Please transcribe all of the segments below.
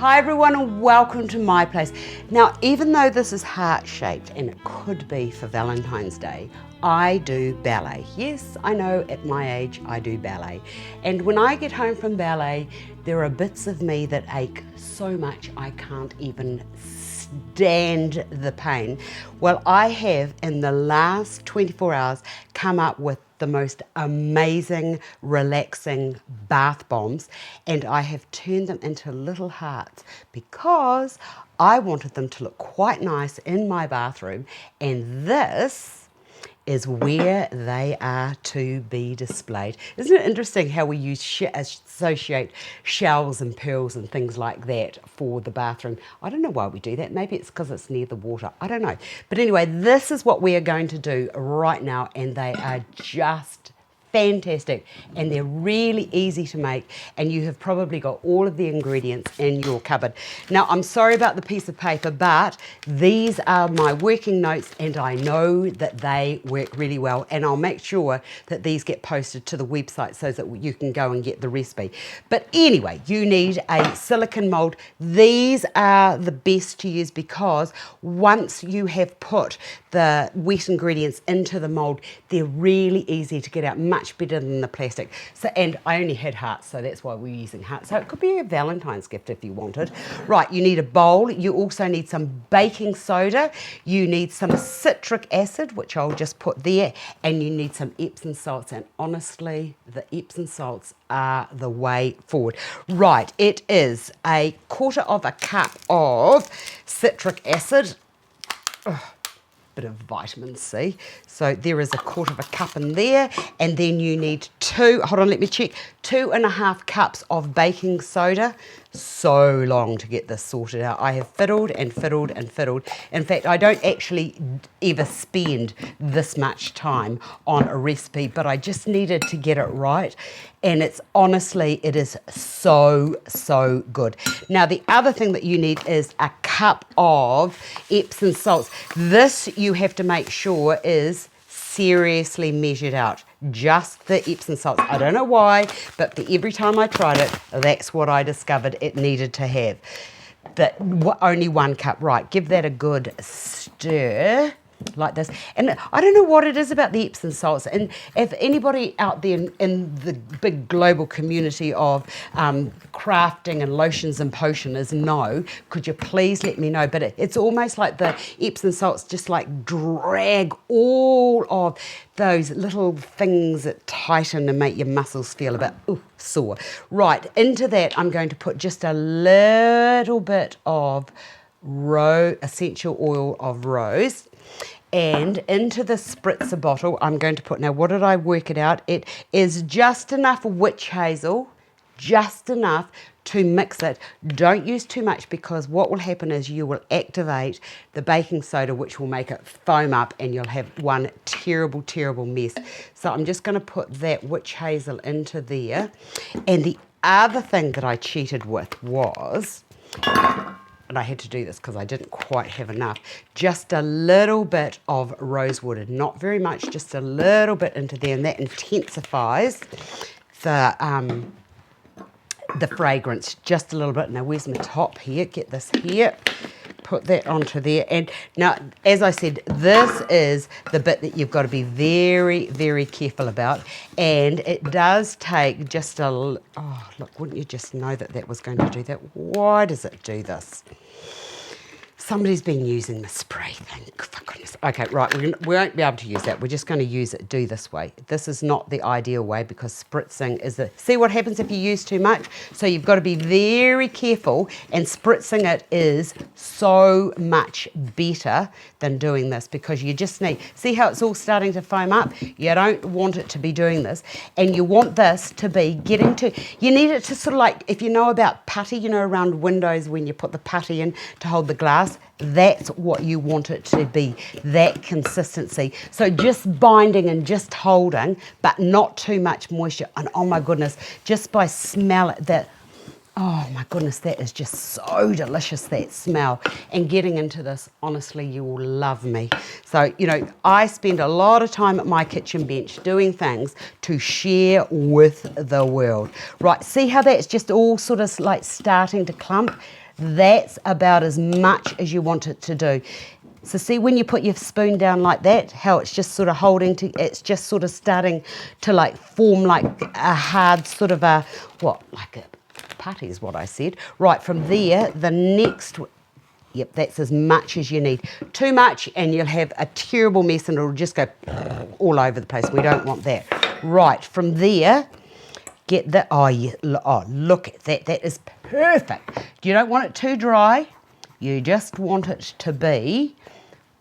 Hi everyone and welcome to my place. Now, even though this is heart-shaped and it could be for Valentine's Day, I do ballet. Yes, I know at my age I do ballet. And when I get home from ballet, there are bits of me that ache so much I can't even stand the pain. Well, I have in the last 24 hours come up with the most amazing, relaxing bath bombs, and I have turned them into little hearts because I wanted them to look quite nice in my bathroom, and this is where they are to be displayed. Isn't it interesting how we associate shells and pearls and things like that for the bathroom? I don't know why we do that. Maybe it's because it's near the water. I don't know. But anyway, this is what we are going to do right now, and they are just fantastic, and they're really easy to make, and you have probably got all of the ingredients in your cupboard. Now, I'm sorry about the piece of paper, but these are my working notes, and I know that they work really well, and I'll make sure that these get posted to the website so that you can go and get the recipe. But anyway, you need a silicone mould. These are the best to use because once you have put the wet ingredients into the mould, they're really easy to get out, much better than the plastic. So, and I only had hearts, so that's why we're using hearts. So it could be a Valentine's gift if you wanted. Right, you need a bowl. You also need some baking soda. You need some citric acid, which I'll just put there, and you need some Epsom salts. And honestly, the Epsom salts are the way forward. Right, it is a quarter of a cup of citric acid. Bit of vitamin C. So there is a quarter of a cup in there, and then you need 2.5 cups of baking soda. So long to get this sorted out. I have fiddled and fiddled and fiddled. In fact, I don't actually ever spend this much time on a recipe, but I just needed to get it right. And it's honestly, it is so, so good. Now, the other thing that you need is a cup of Epsom salts. This you have to make sure is seriously measured out. Just the Epsom salts. I don't know why, but for every time I tried it, that's what I discovered it needed to have. But only 1 cup. Right, give that a good stir like this. And I don't know what it is about the Epsom salts, and if anybody out there in the big global community of crafting and lotions and potions know, could you please let me know? But it's almost like the Epsom salts just like drag all of those little things that tighten and make your muscles feel a bit sore. Right, into that I'm going to put just a little bit of essential oil of rose. And into the spritzer bottle, I'm going to put, now what did I work it out? It is just enough witch hazel, just enough to mix it. Don't use too much because what will happen is you will activate the baking soda, which will make it foam up, and you'll have one terrible, terrible mess. So I'm just going to put that witch hazel into there. And the other thing that I cheated with was, and I had to do this because I didn't quite have enough, just a little bit of rosewood, not very much, just a little bit into there, and that intensifies the fragrance just a little bit. Now where's my top here? Get this here, put that onto there. And now, as I said, this is the bit that you've got to be very, very careful about, and it does take just oh look, wouldn't you just know that that was going to do that? Why does it do this? Somebody's been using the spray thing, for goodness. Okay, right, we won't be able to use that. We're just going to do this way. This is not the ideal way because spritzing is see what happens if you use too much? So you've got to be very careful, and spritzing it is so much better than doing this because you just need, see how it's all starting to foam up? You don't want it to be doing this, and you want this to be you need it to sort of like, if you know about putty, you know, around windows when you put the putty in to hold the glass, that's what you want it to be, that consistency. So just binding and just holding, but not too much moisture. And oh my goodness, just by smell it, oh my goodness, that is just so delicious, that smell. And getting into this, honestly, you will love me. So, you know, I spend a lot of time at my kitchen bench doing things to share with the world. Right, see how that's just all sort of like starting to clump? That's about as much as you want it to do. So see when you put your spoon down like that, how it's just sort of holding to, it's just sort of starting to like form like a hard sort of a, what, like a putty is what I said. Right, from there, the next, yep, that's as much as you need. Too much and you'll have a terrible mess and it'll just go all over the place. We don't want that. Right, from there, get the, look at that, that is perfect. You don't want it too dry. You just want it to be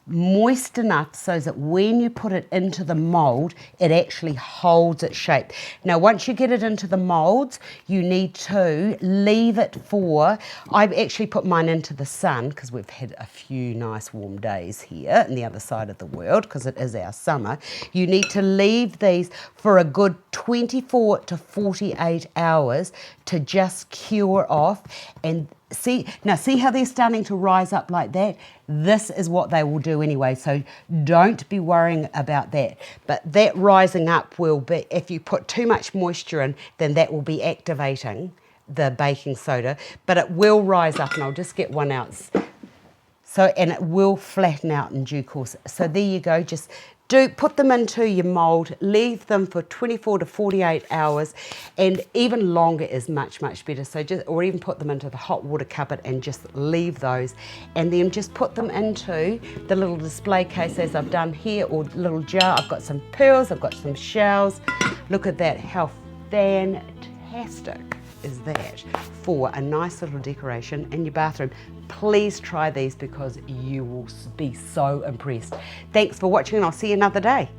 moist enough so that when you put it into the mould, it actually holds its shape. Now, once you get it into the moulds, you need to leave it for, I've actually put mine into the sun because we've had a few nice warm days here on the other side of the world because it is our summer. You need to leave these for a good 24 to 48 hours to just cure off. And see how they're starting to rise up like that? This is what they will do anyway, so don't be worrying about that. But that rising up will be, if you put too much moisture in, then that will be activating the baking soda, but it will rise up, and I'll just get 1 ounce. So, and it will flatten out in due course. So there you go, just put them into your mould, leave them for 24 to 48 hours, and even longer is much, much better. So just, or even put them into the hot water cupboard and just leave those, and then just put them into the little display case as I've done here, or little jar. I've got some pearls, I've got some shells. Look at that, how fantastic is that for a nice little decoration in your bathroom. Please try these because you will be so impressed. Thanks for watching, and I'll see you another day.